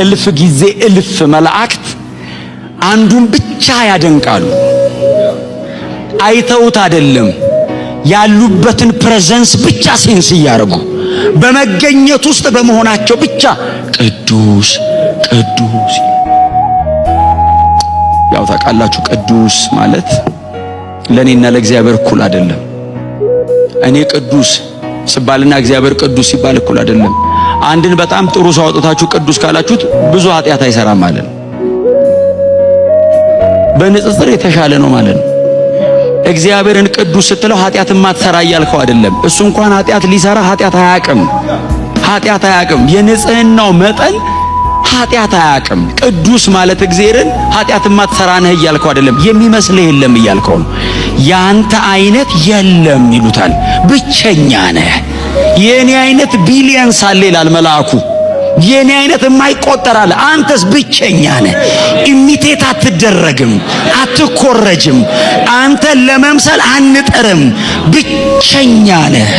እልፍ ጊዜ እልፍ መላእክት አንዱን ብቻ ያደንቃሉ። አይተውት አይደለም ያሉበትን ፕሬዘንስ ብቻ ሴንስ ያደርጉ በመገኘት ውስጥ በመሆናቸው ብቻ ቅዱስ ቅዱስ። ያው ታውቃላችሁ ቅዱስ ማለት ለኔና ለእግዚአብሔር እኩል አይደለም። እኔ ቅዱስ ሲባልና እግዚአብሔር ቅዱስ ሲባል እኩል አይደለም። አንድን በጣም ጥሩ ሰው አውጥታችሁ ቅዱስ ካላችሁት ብዙ ኃጢአት አይሰራም ማለት ነው። በንጽጽር የተሻለ ነው ማለት ነው። እግዚአብሔርን ቅዱስ ስትለው ኃጢአትን ማትሰራ እያልከው አይደለም። እሱ እንኳን ኃጢአት ሊሰራ ኃጢአት አያውቅም። የንጽህናው መጠን ኃጢአት አያውቅም። ቅዱስ ማለት እግዚአብሔርን ኃጢአትን ማትሰራ ነህ እያልከው አይደለም። የሚመስልህ የለም እያልከው ነው። ያንተ አይነት የለም ይሉታል። ብቸኛ ነህ። የኔ አይነት ቢሊየንስ አለ ይላል መልአኩ። የኔ አይነት የማይቆጠር አለ። አንተስ ብቸኛ ነህ። ኢሚቴት አትደረግም፣ አትኮረጅም። አንተን ለመምሰል አንጥርም። ብቸኛ ነህ።